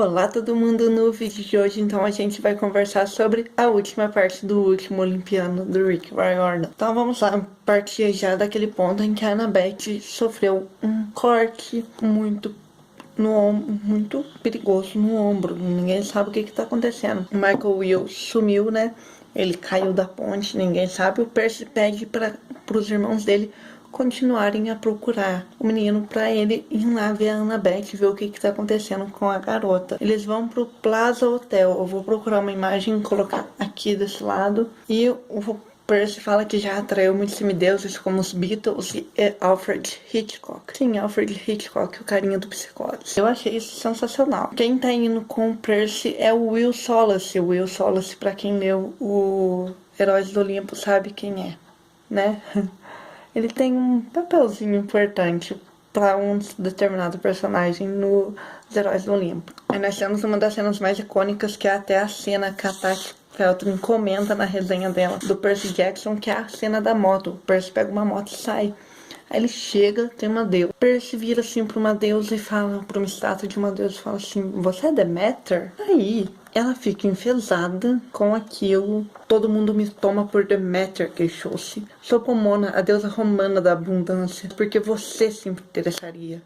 Olá todo mundo, no vídeo de hoje então a gente vai conversar sobre a última parte do último Olimpiano do Rick Riordan. Então vamos lá, partir já daquele ponto em que a Annabeth sofreu um corte muito perigoso no ombro. Ninguém sabe o que tá acontecendo. O Michael Will sumiu, né? Ele caiu da ponte, ninguém sabe. O Percy pede para os irmãos dele continuarem a procurar o menino para ele ir lá ver a Annabeth, ver o que tá acontecendo com a garota. Eles vão pro Plaza Hotel. Eu vou procurar uma imagem e colocar aqui desse lado. E o Percy fala que já atraiu muitos semideuses como os Beatles e Alfred Hitchcock. Sim, Alfred Hitchcock, o carinha do Psicose. Eu achei isso sensacional. Quem tá indo com o Percy é o Will Solace. O Will Solace, pra quem leu o Heróis do Olimpo, sabe quem é, né? Ele tem um papelzinho importante para um determinado personagem nos Heróis do Olimpo. Aí nós temos uma das cenas mais icônicas, que é até a cena que a Tati Felton comenta na resenha dela, do Percy Jackson, que é a cena da moto. O Percy pega uma moto e sai. Aí ele chega, tem uma deusa. Percy vira assim pra uma deusa e fala, pra uma estátua de uma deusa, e fala assim: você é Deméter? Aí ela fica enfesada com aquilo. Todo mundo me toma por Deméter, queixou-se. Sou Pomona, a deusa romana da abundância, porque você se interessaria.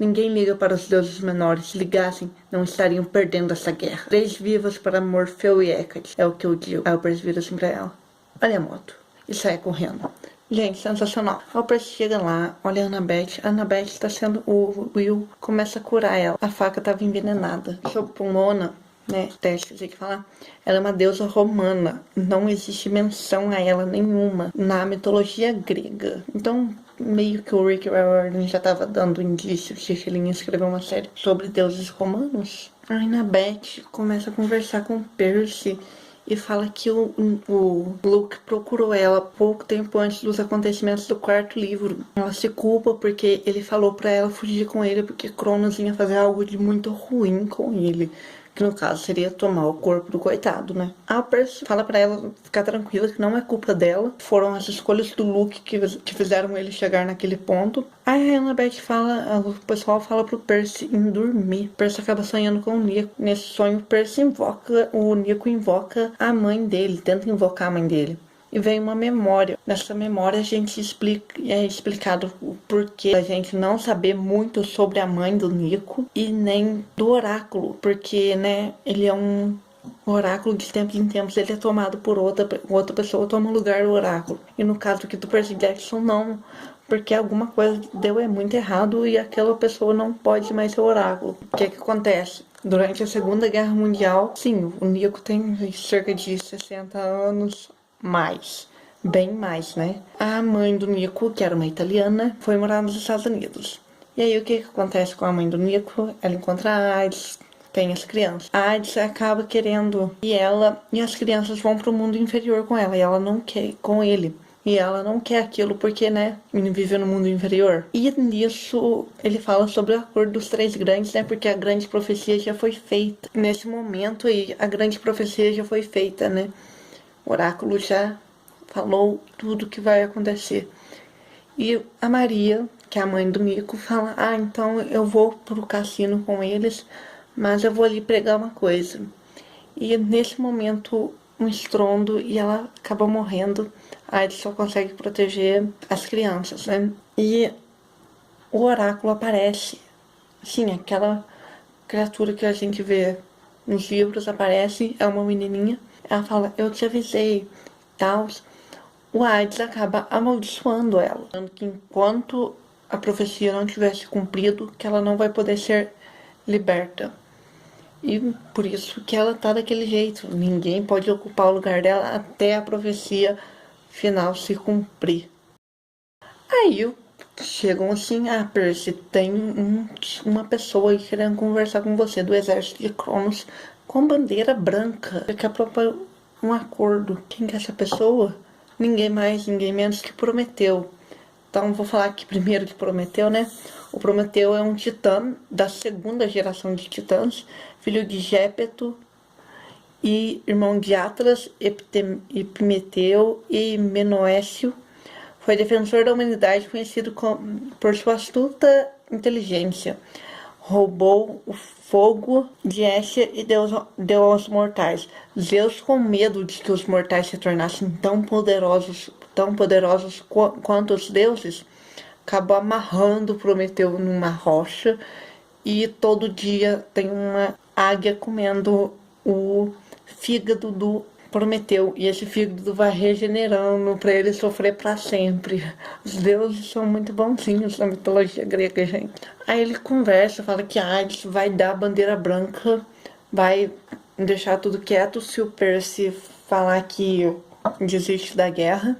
Ninguém liga para os deuses menores. Se ligassem, não estariam perdendo essa guerra. 3 vivas para Morfeu e Hécate, é o que eu digo. Aí o Percy vira assim pra ela: olha a moto. E sai correndo. Gente, sensacional. O Percy chega lá, olha a Annabeth. A Annabeth está sendo... O Will começa a curar ela. A faca estava envenenada. Sob Pomona, né, teste que falar, ela é uma deusa romana. Não existe menção a ela nenhuma na mitologia grega. Então, meio que o Rick Riordan já estava dando indícios de que ele ia escrever uma série sobre deuses romanos. A Annabeth começa a conversar com o Percy e fala que o Luke procurou ela pouco tempo antes dos acontecimentos do 4º livro. Ela se culpa porque ele falou pra ela fugir com ele, porque Cronos ia fazer algo de muito ruim com ele, que no caso seria tomar o corpo do coitado, né? A Percy fala pra ela ficar tranquila, que não é culpa dela, foram as escolhas do Luke que fizeram ele chegar naquele ponto. Aí a Annabeth fala, o pessoal fala pro Percy em dormir. Percy acaba sonhando com o Nico. Nesse sonho, o Nico invoca a mãe dele, tenta invocar a mãe dele. E vem uma memória. Nessa memória a gente é explicado o porquê a gente não saber muito sobre a mãe do Nico e nem do oráculo, porque, né, ele é um oráculo, de tempos em tempos ele é tomado por outra pessoa, toma o lugar do oráculo. E no caso aqui do Percy Jackson, não, porque alguma coisa deu muito errado e aquela pessoa não pode mais ser oráculo. O que acontece? Durante a Segunda Guerra Mundial, sim, o Nico tem cerca de 60 anos mais, bem mais, né? A mãe do Nico, que era uma italiana, foi morar nos Estados Unidos. E aí o que acontece com a mãe do Nico? Ela encontra a AIDS, tem as crianças. A AIDS acaba querendo e as crianças vão pro mundo inferior com ela, e ela não quer com ele. E ela não quer aquilo porque, né, vive no mundo inferior. E nisso ele fala sobre o acordo dos 3 grandes, né, porque a grande profecia já foi feita. Nesse momento aí, a grande profecia já foi feita, né. O oráculo já falou tudo que vai acontecer. E a Maria, que é a mãe do Nico, fala: então eu vou pro cassino com eles, mas eu vou ali pregar uma coisa. E nesse momento, um estrondo e ela acaba morrendo. Aí ele só consegue proteger as crianças, né? E o oráculo aparece. Sim, aquela criatura que a gente vê nos livros aparece, é uma menininha. Ela fala: eu te avisei, tal. O Hades acaba amaldiçoando ela, falando que enquanto a profecia não tivesse cumprido, que ela não vai poder ser liberta. E por isso que ela tá daquele jeito. Ninguém pode ocupar o lugar dela até a profecia final se cumprir. Aí chegam assim: Percy, tem uma pessoa aí querendo conversar com você do exército de Cronos com bandeira branca. Quer propor um acordo. Quem que é essa pessoa? Ninguém mais, ninguém menos que Prometeu. Então vou falar aqui primeiro de Prometeu, né? O Prometeu é um titã da 2ª geração de titãs, filho de Gépeto e irmão de Atlas, Epimeteu e Menoécio. Foi defensor da humanidade, conhecido por sua astuta inteligência. roubou o fogo de Hestia e deu aos mortais. Zeus, com medo de que os mortais se tornassem tão poderosos quanto os deuses, acabou amarrando Prometeu numa rocha e todo dia tem uma águia comendo o fígado do Prometeu, e esse fígado vai regenerando para ele sofrer para sempre. Os deuses são muito bonzinhos na mitologia grega, gente. Aí ele conversa, fala que Hades vai dar a bandeira branca, vai deixar tudo quieto se o Percy falar que desiste da guerra,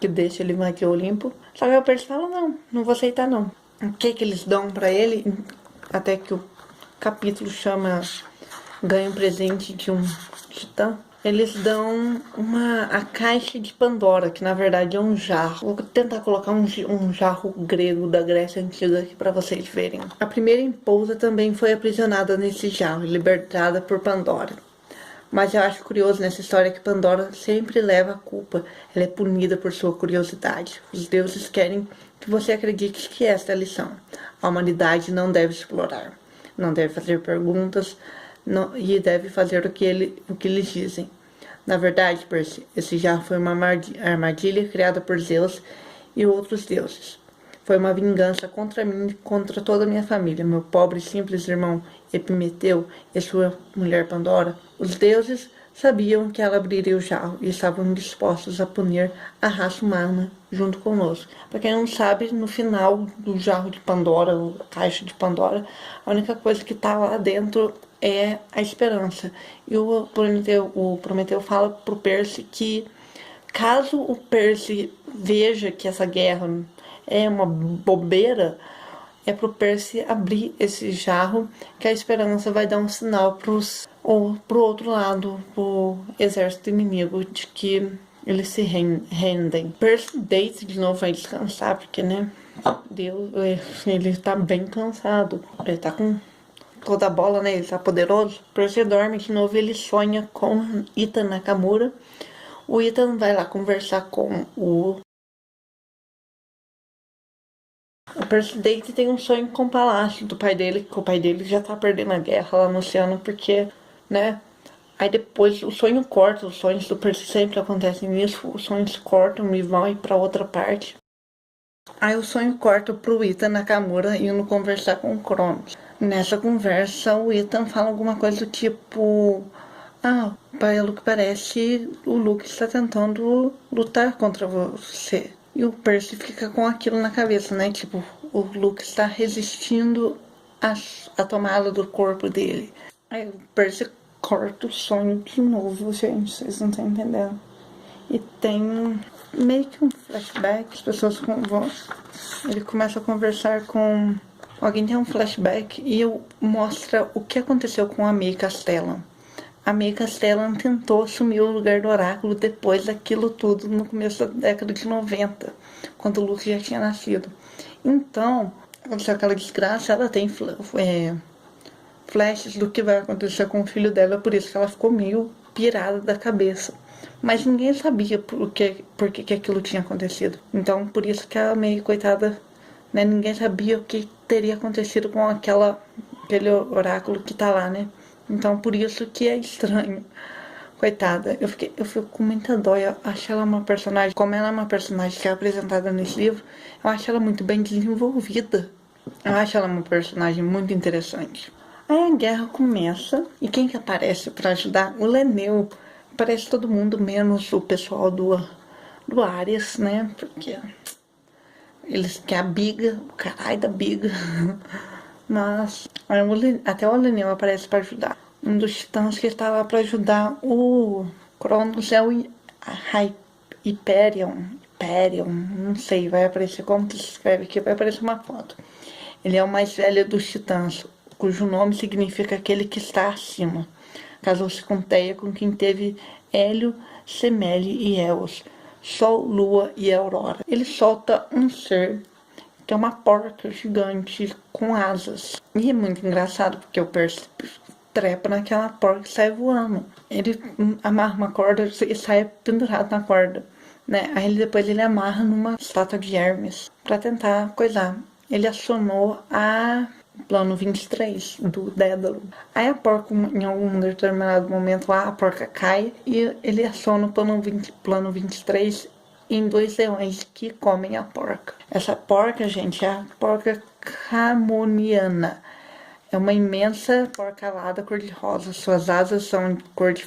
que deixa ele invadir o Olimpo. Só que o Percy fala, não vou aceitar não. O que eles dão para ele, até que o capítulo chama ganha um presente de um titã. Eles dão a caixa de Pandora, que na verdade é um jarro. Vou tentar colocar um jarro grego da Grécia Antiga aqui para vocês verem. A primeira esposa também foi aprisionada nesse jarro, libertada por Pandora. Mas eu acho curioso nessa história que Pandora sempre leva a culpa. Ela é punida por sua curiosidade. Os deuses querem que você acredite que esta é a lição. A humanidade não deve explorar, não deve fazer perguntas, e deve fazer o que eles dizem. Na verdade, Percy, esse jarro foi uma armadilha criada por Zeus e outros deuses. Foi uma vingança contra mim e contra toda a minha família, meu pobre e simples irmão Epimeteu e sua mulher Pandora. Os deuses sabiam que ela abriria o jarro e estavam dispostos a punir a raça humana junto conosco. Para quem não sabe, no final do jarro de Pandora, a caixa de Pandora, a única coisa que está lá dentro é a esperança. E o Prometeu fala pro Percy que caso o Percy veja que essa guerra é uma bobeira, é pro Percy abrir esse jarro, que a esperança vai dar um sinal pro outro lado, pro exército inimigo, de que eles se rendem. Percy deita de novo, vai descansar, porque, né, Deus, ele tá bem cansado. Ele tá com toda a bola, né, ele tá poderoso. Percy dorme de novo, ele sonha com Ita Nakamura. O Ethan vai lá conversar com o Percy Date tem um sonho com o palácio do pai dele, que o pai dele já tá perdendo a guerra lá no oceano, porque, né? Aí depois o sonho corta, os sonhos do Percy sempre acontecem nisso, os sonhos cortam e vão ir pra outra parte. Aí o sonho corta pro Ethan Nakamura indo conversar com o Cronos. Nessa conversa, o Ethan fala alguma coisa do tipo... pelo que parece, o Luke está tentando lutar contra você. E o Percy fica com aquilo na cabeça, né? Tipo, o Luke está resistindo à tomada do corpo dele. Aí o Percy corta o sonho de novo, gente. Vocês não estão entendendo. E tem meio que um flashback. As pessoas vão... Ele começa a conversar com... Alguém tem um flashback e mostra o que aconteceu com a May Castellan. A May Castellan tentou assumir o lugar do oráculo depois daquilo tudo, no começo da década de 90, quando o Luke já tinha nascido. Então, aconteceu aquela desgraça, ela tem flashes do que vai acontecer com o filho dela, por isso que ela ficou meio pirada da cabeça. Mas ninguém sabia por que aquilo tinha acontecido. Então, por isso que a May, coitada, né, ninguém sabia o que teria acontecido com aquele oráculo que tá lá, né? Então, por isso que é estranho. Coitada, eu fico com muita dó. Eu acho ela uma personagem... Como ela é uma personagem que é apresentada nesse livro, eu acho ela muito bem desenvolvida. Eu acho ela uma personagem muito interessante. Aí a guerra começa, e quem que aparece pra ajudar? O Leneu. Aparece todo mundo, menos o pessoal do Ares, né? Porque eles querem a biga, o caralho da biga. Mas até o Leneu aparece para ajudar. Um dos titãs que está lá para ajudar o Cronos é o Hyperion, não sei, vai aparecer como que se escreve aqui, vai aparecer uma foto. Ele é o mais velho dos titãs, cujo nome significa aquele que está acima. Casou-se com Teia, com quem teve Hélio, Semele e Eos, Sol, Lua e Aurora. Ele solta um ser que é uma porca gigante com asas. E é muito engraçado, porque o Percy trepa naquela porca e sai voando. Ele amarra uma corda e sai pendurado na corda, né? Aí depois ele amarra numa estátua de Hermes pra tentar coisar. Ele acionou a plano 23 do Dédalo. Aí a porca, em algum determinado momento lá, a porca cai e ele aciona o plano 23 em 2 leões que comem a porca. Essa porca, gente, é a porca camoniana. É uma imensa porca alada cor-de-rosa. Suas asas são de cor de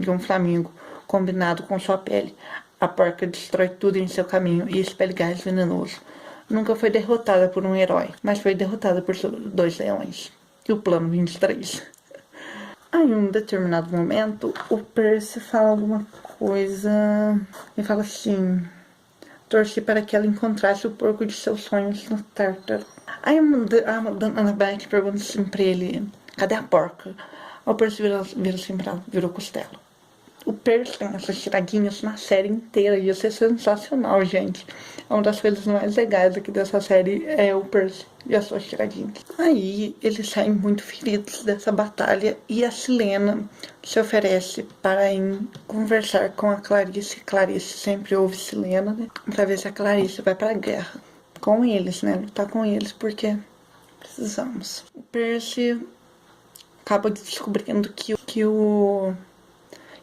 um flamingo, combinado com sua pele. A porca destrói tudo em seu caminho e expele gás venenoso. Nunca foi derrotada por um herói, mas foi derrotada por 2 leões. E o plano 23. Aí, em um determinado momento, o Percy fala alguma coisa. Ele fala assim: torci para que ela encontrasse o porco de seus sonhos no Tártaro. Aí a Annabeth pergunta assim pra ele: cadê a porca? Aí o Percy vira assim pra ela: virou costela. O Percy tem essas tiradinhas na série inteira. Ia ser sensacional, gente. Uma das coisas mais legais aqui dessa série é o Percy e as suas tiradinhas. Aí eles saem muito feridos dessa batalha e a Silena se oferece para ir conversar com a Clarice. Clarice sempre ouve Silena, né? Pra ver se a Clarice vai pra guerra com eles, né? Lutar com eles porque precisamos. O Percy acaba descobrindo que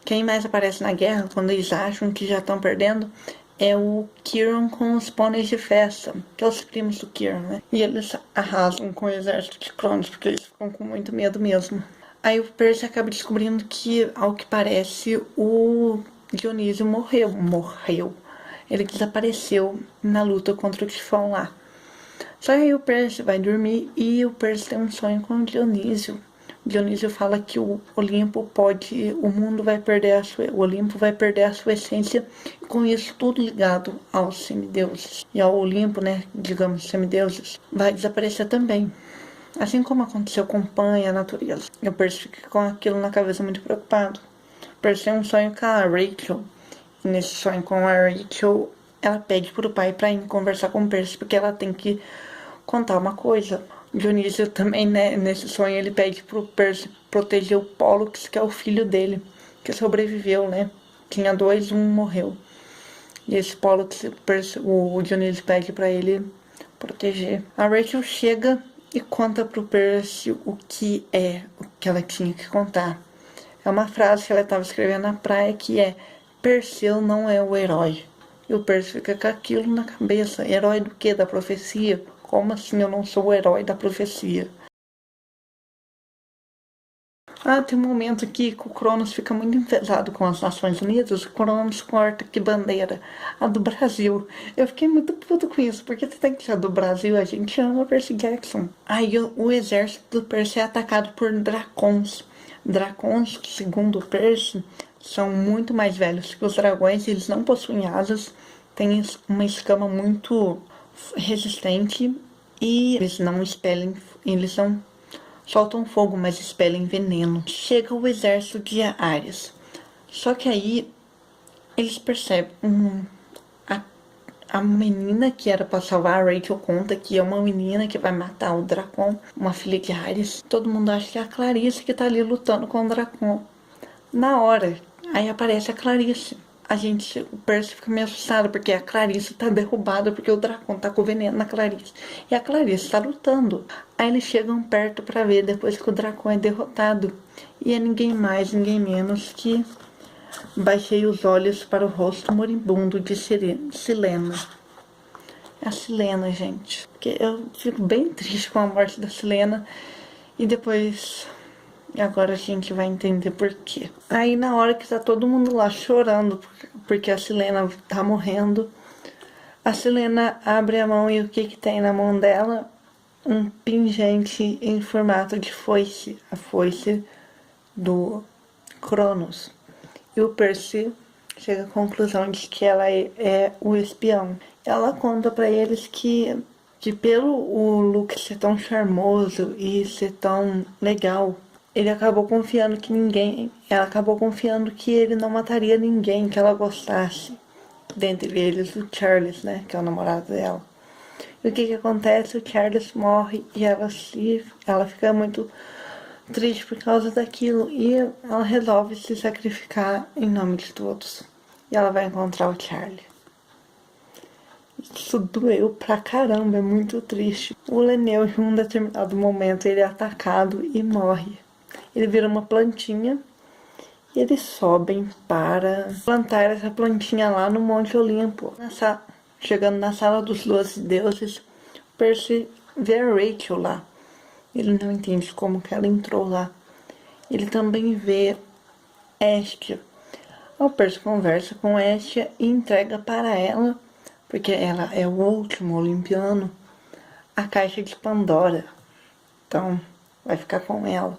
quem mais aparece na guerra, quando eles acham que já estão perdendo, é o Kieran com os pôneis de festa, que é os primos do Kieran, né? E eles arrasam com o exército de Cronos, porque eles ficam com muito medo mesmo. Aí o Percy acaba descobrindo que, ao que parece, o Dionísio morreu. Ele desapareceu na luta contra o Tifão lá. Só que aí o Percy vai dormir e o Percy tem um sonho com o Dionísio. Dionísio fala que o Olimpo o Olimpo vai perder a sua essência, e com isso tudo ligado aos semideuses. E ao Olimpo, né, digamos, semideuses, vai desaparecer também. Assim como aconteceu com Pan e a natureza. E o Percy fica com aquilo na cabeça muito preocupado. O Percy tem um sonho com a Rachel. E nesse sonho com a Rachel, ela pede pro pai pra ir conversar com o Percy, porque ela tem que contar uma coisa. Dionísio também, né, nesse sonho, ele pede pro Percy proteger o Pollux, que é o filho dele, que sobreviveu, né? Tinha 2, um morreu. E esse Pollux, o Dionísio pede pra ele proteger. A Rachel chega e conta pro Percy o que ela tinha que contar. É uma frase que ela estava escrevendo na praia, que é: Perseu não é o herói. E o Percy fica com aquilo na cabeça. Herói do quê? Da profecia? Como assim eu não sou o herói da profecia? Tem um momento aqui que o Cronos fica muito enfesado com as Nações Unidas. O Cronos corta que bandeira? A do Brasil. Eu fiquei muito puto com isso, porque você tem que ser do Brasil, a gente ama Percy Jackson. Aí o exército do Percy é atacado por dracons. Dracons, segundo o Percy, são muito mais velhos que os dragões. Eles não possuem asas, têm uma escama muito resistente e eles não soltam fogo, mas expelem veneno. Chega o exército de Ares. Só que aí eles percebem a menina que era pra salvar, a Rachel conta que é uma menina que vai matar o Dracon, uma filha de Ares. Todo mundo acha que é a Clarice que tá ali lutando com o Dracon. Na hora, aí aparece a Clarice. O Percy fica meio assustado, porque a Clarice tá derrubada, porque o Dracon tá com veneno na Clarice. E a Clarice tá lutando. Aí eles chegam perto pra ver, depois que o Dracon é derrotado. E é ninguém mais, ninguém menos que... Baixei os olhos para o rosto moribundo de Silena. É a Silena, gente. Porque eu fico bem triste com a morte da Silena. E depois... Agora a gente vai entender por quê. Aí na hora que tá todo mundo lá chorando, porque a Silena tá morrendo, a Silena abre a mão e o que tem na mão dela? Um pingente em formato de foice. A foice do Cronos. E o Percy chega à conclusão de que ela é o espião. Ela conta pra eles que pelo o Luke ser tão charmoso e ser tão legal, ela acabou confiando que ele não mataria ninguém que ela gostasse. Dentre eles o Charles, né, que é o namorado dela. E o que acontece? O Charles morre e ela fica muito triste por causa daquilo, e ela resolve se sacrificar em nome de todos. E ela vai encontrar o Charlie. Isso doeu pra caramba, é muito triste. O Leneu, em um determinado momento, ele é atacado e morre. Ele vira uma plantinha e eles sobem para plantar essa plantinha lá no Monte Olimpo. Chegando na sala dos 12 deuses, Percy vê a Rachel lá. Ele não entende como que ela entrou lá. Ele também vê Hestia. O Percy conversa com Hestia e entrega para ela, porque ela é o último olimpiano, a caixa de Pandora. Então, vai ficar com ela.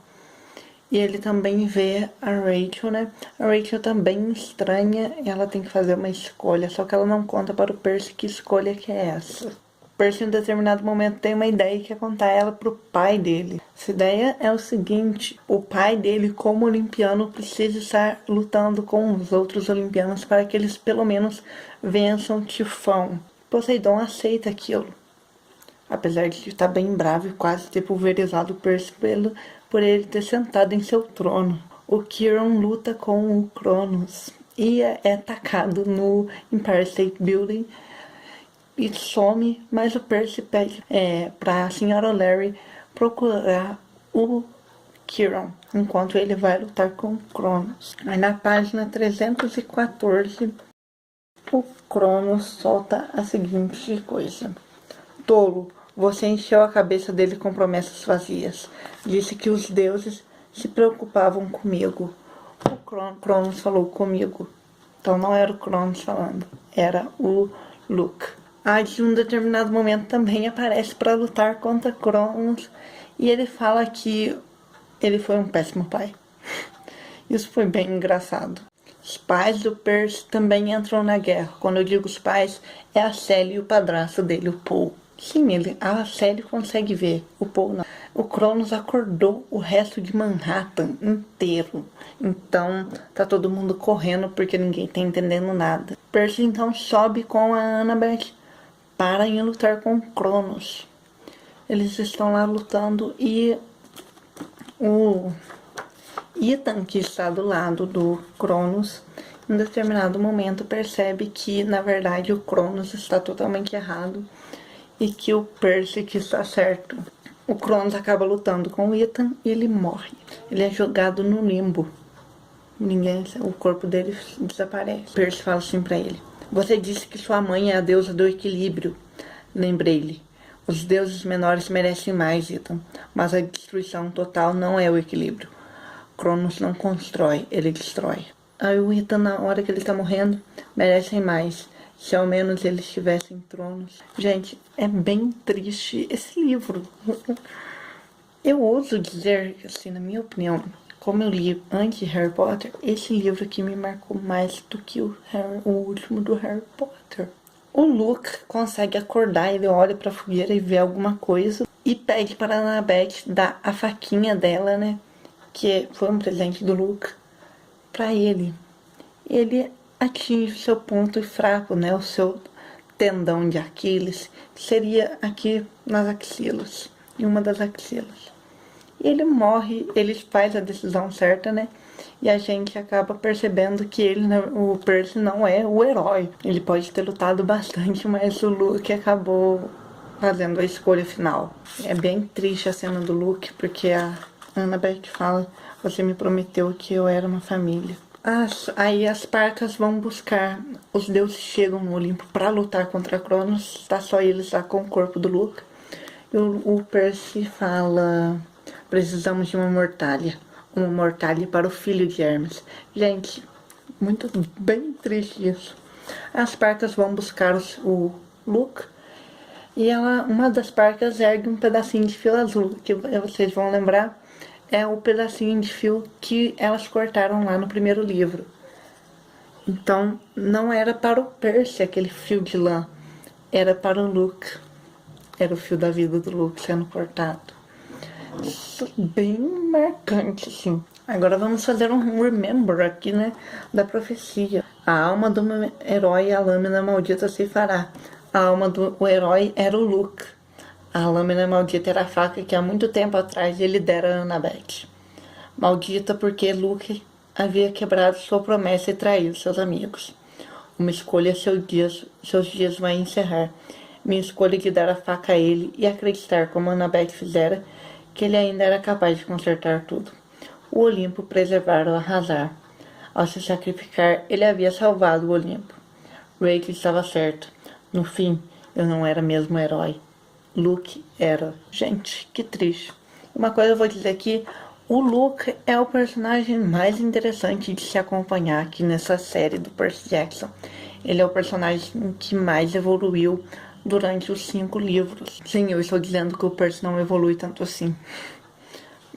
E ele também vê a Rachel, né? A Rachel também estranha, ela tem que fazer uma escolha, só que ela não conta para o Percy que escolha que é essa. O Percy, em um determinado momento, tem uma ideia e quer contar ela pro pai dele. Essa ideia é o seguinte: o pai dele, como olimpiano, precisa estar lutando com os outros olimpianos para que eles, pelo menos, vençam Tifão. Poseidon aceita aquilo, apesar de estar bem bravo e quase ter pulverizado o Percy por ele ter sentado em seu trono. O Chiron luta com o Cronos e é atacado no Empire State Building e some, mas o Percy pede para a Sra. O'Leary procurar o Chiron, enquanto ele vai lutar com o Cronos. Aí na página 314, o Cronos solta a seguinte coisa: tolo, você encheu a cabeça dele com promessas vazias. Disse que os deuses se preocupavam comigo. O Cronos falou comigo. Então não era o Cronos falando, era o Luke. Hades, em um determinado momento, também aparece para lutar contra Cronos e ele fala que ele foi um péssimo pai. Isso foi bem engraçado. Os pais do Percy também entram na guerra. Quando eu digo os pais, é a Sally e o padrasto dele, o Paul. Sim, a Sally consegue ver, o Paul não. O Cronos acordou o resto de Manhattan inteiro. Então, tá todo mundo correndo porque ninguém tá entendendo nada. Percy então sobe com a Annabeth para ir lutar com o Cronos. Eles estão lá lutando e o Ethan, que está do lado do Cronos, em determinado momento percebe que, na verdade, o Cronos está totalmente errado e que o Percy que está certo. O Cronos acaba lutando com o Ethan e ele morre. Ele é jogado no limbo. O corpo dele desaparece. Percy fala assim pra ele: você disse que sua mãe é a deusa do equilíbrio. Lembrei-lhe. Os deuses menores merecem mais, Ethan, mas a destruição total não é o equilíbrio. Cronos não constrói, ele destrói. Aí o Ethan, na hora que ele tá morrendo, merecem mais. Se ao menos eles tivessem tronos. Gente, é bem triste esse livro. Eu ouso dizer, assim, na minha opinião, como eu li antes de Harry Potter, esse livro aqui me marcou mais do que o último do Harry Potter. O Luke consegue acordar, ele olha pra fogueira e vê alguma coisa e pede para a Annabeth dar a faquinha dela, né? Que foi um presente do Luke pra ele. Ele atinge o seu ponto fraco, né? O seu tendão de Aquiles, que seria aqui nas axilas, em uma das axilas. E ele morre, ele faz a decisão certa, né? E a gente acaba percebendo que o Percy não é o herói. Ele pode ter lutado bastante, mas o Luke acabou fazendo a escolha final. É bem triste a cena do Luke, porque a Annabeth fala: você me prometeu que eu era uma família. Aí as parcas vão buscar, os deuses chegam no Olimpo para lutar contra Cronos, está só eles lá com o corpo do Luke. E o Percy fala: precisamos de uma mortalha para o filho de Hermes. Gente, bem triste isso. As parcas vão buscar o Luke e uma das parcas ergue um pedacinho de fio azul, que vocês vão lembrar, é o pedacinho de fio que elas cortaram lá no primeiro livro. Então, não era para o Percy aquele fio de lã, era para o Luke. Era o fio da vida do Luke sendo cortado. Isso bem marcante, assim. Agora vamos fazer um remember aqui, né, da profecia. A alma do herói, a lâmina maldita se fará. A alma do herói era o Luke. A lâmina maldita era a faca que há muito tempo atrás ele dera a Annabeth. Maldita porque Luke havia quebrado sua promessa e traído seus amigos. Uma escolha seus dias vai encerrar. Minha escolha de dar a faca a ele e acreditar, como Annabeth fizera, que ele ainda era capaz de consertar tudo. O Olimpo preservar ou arrasar. Ao se sacrificar, ele havia salvado o Olimpo. Rachel estava certo. No fim, eu não era mesmo herói. Luke era. Gente, que triste. Uma coisa eu vou dizer aqui, o Luke é o personagem mais interessante de se acompanhar aqui nessa série do Percy Jackson. Ele é o personagem que mais evoluiu durante os 5 livros. Sim, eu estou dizendo que o Percy não evolui tanto assim.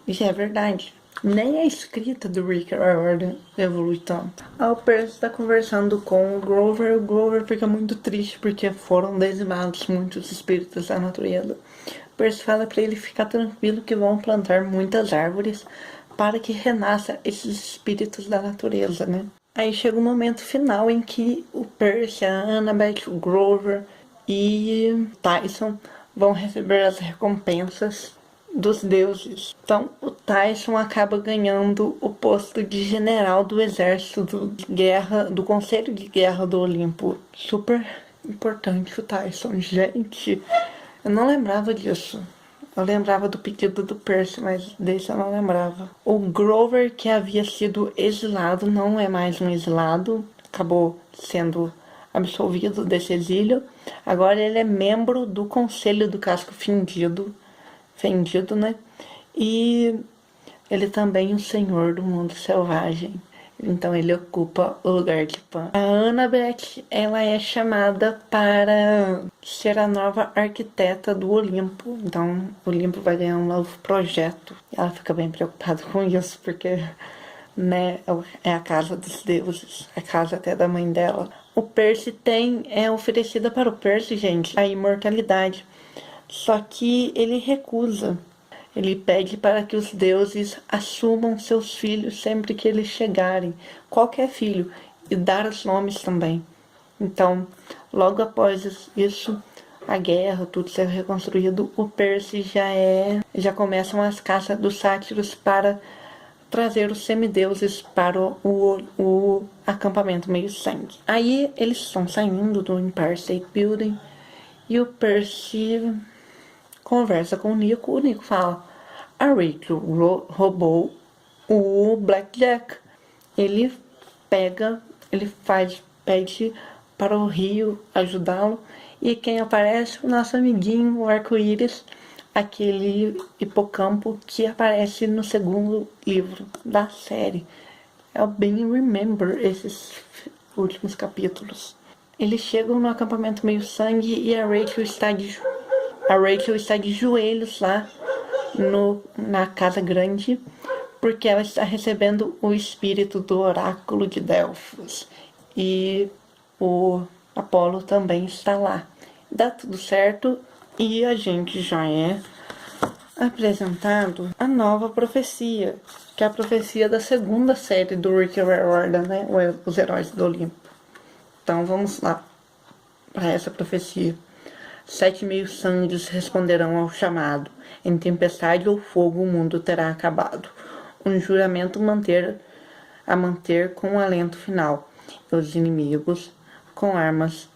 Isso é verdade. Nem a escrita do Rick Riordan evolui tanto. O Percy está conversando com o Grover fica muito triste porque foram dizimados muitos espíritos da natureza. O Percy fala para ele ficar tranquilo que vão plantar muitas árvores para que renasça esses espíritos da natureza, né? Aí chega o momento final em que o Percy, a Annabeth, o Grover e Tyson vão receber as recompensas dos deuses. Então o Tyson acaba ganhando o posto de general do exército do Conselho de Guerra do Olimpo. Super importante o Tyson, gente. Eu não lembrava disso. Eu lembrava do pedido do Percy, mas desse eu não lembrava. O Grover, que havia sido exilado, não é mais um exilado. Acabou sendo absolvido desse exílio. Agora ele é membro do Conselho do Casco Fendido, né? E ele também é o senhor do mundo selvagem. Então ele ocupa o lugar de Pan. A Annabeth, ela é chamada para ser a nova arquiteta do Olimpo. Então o Olimpo vai ganhar um novo projeto. E ela fica bem preocupada com isso, porque, né, é a casa dos deuses, a casa até da mãe dela. O Percy é oferecida para o Percy, gente, a imortalidade. Só que ele recusa. Ele pede para que os deuses assumam seus filhos sempre que eles chegarem, qualquer filho, e dar os nomes também. Então, logo após isso, a guerra, tudo ser reconstruído, o Percy já começam as caças dos sátiros para trazer os semideuses para o acampamento meio-sangue. Aí eles estão saindo do Empire State Building e o Percy conversa com o Nico fala: a Rachel roubou o Blackjack. Ele pede para o Rio ajudá-lo. E quem aparece? O nosso amiguinho, o Arco-Íris, aquele hipocampo que aparece no segundo livro da série. Eu bem remember esses últimos capítulos. Eles chegam no acampamento meio-sangue e a Rachel está de joelhos lá na casa grande, porque ela está recebendo o espírito do oráculo de Delfos. E o Apolo também está lá. Dá tudo certo e a gente já é apresentado a nova profecia, que é a profecia da segunda série do Rick Riordan, né? Os Heróis do Olimpo. Então vamos lá para essa profecia. 7 meio-sangues responderão ao chamado. Em tempestade ou fogo o mundo terá acabado. Um juramento a manter com o alento final. Os inimigos com armas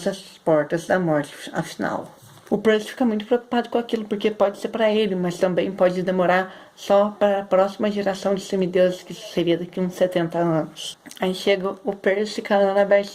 às portas da morte afinal. O Percy fica muito preocupado com aquilo, porque pode ser para ele, mas também pode demorar só para a próxima geração de semideuses, que seria daqui uns 70 anos. Aí chega o Percy e a Annabeth,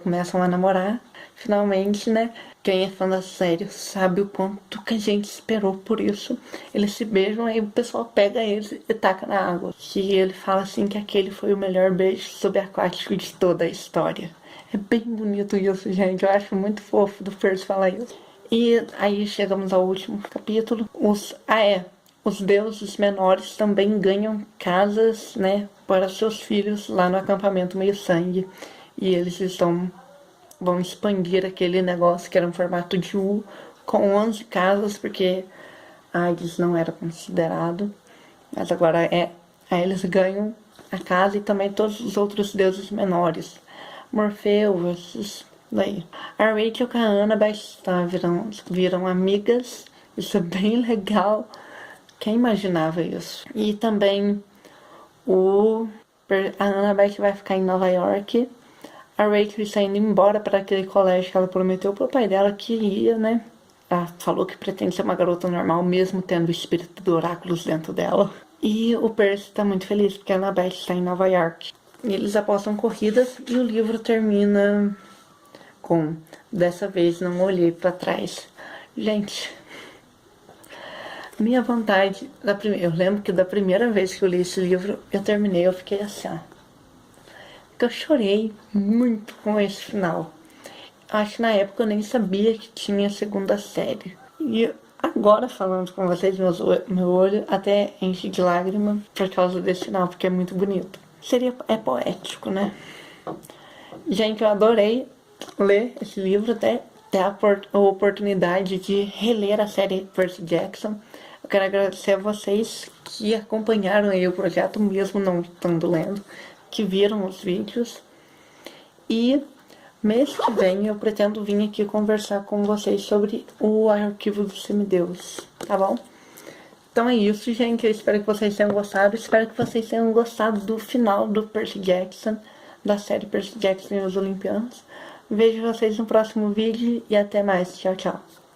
começam a namorar. Finalmente, né? Quem é fã da série sabe o quanto que a gente esperou por isso. Eles se beijam, aí o pessoal pega eles e taca na água. E ele fala assim que aquele foi o melhor beijo subaquático de toda a história. É bem bonito isso, gente. Eu acho muito fofo do Percy falar isso. E aí chegamos ao último capítulo. Os deuses menores também ganham casas, né, para seus filhos lá no acampamento meio-sangue. E eles vão expandir aquele negócio que era um formato de U com 11 casas, porque Hades não era considerado. Mas agora aí eles ganham a casa e também todos os outros deuses menores. Morfeu, esses daí. A Rachel e a Annabeth viram amigas. Isso é bem legal. Quem imaginava isso? E também o A Annabeth vai ficar em Nova York. A Rachel está indo embora para aquele colégio que ela prometeu pro pai dela que ia, né? Ela falou que pretende ser uma garota normal, mesmo tendo o espírito do Oráculos dentro dela. E o Percy tá muito feliz porque a Annabeth está em Nova York. E eles apostam corridas e o livro termina com: dessa vez não olhei para trás. Gente, minha vontade, eu lembro que da primeira vez que eu li esse livro, eu terminei, eu fiquei assim, ó. Porque eu chorei muito com esse final. Acho que na época eu nem sabia que tinha segunda série. E agora, falando com vocês, meu olho até enche de lágrima por causa desse final, porque é muito bonito. É poético, né? Gente, eu adorei ler esse livro, até ter a oportunidade de reler a série Percy Jackson. Eu quero agradecer a vocês que acompanharam aí o projeto, mesmo não estando lendo, que viram os vídeos. E mês que vem eu pretendo vir aqui conversar com vocês sobre o Arquivo dos Semideus, tá bom? Então é isso, gente. Eu espero que vocês tenham gostado. Espero que vocês tenham gostado do final do Percy Jackson, da série Percy Jackson e os Olimpianos. Vejo vocês no próximo vídeo e até mais. Tchau, tchau.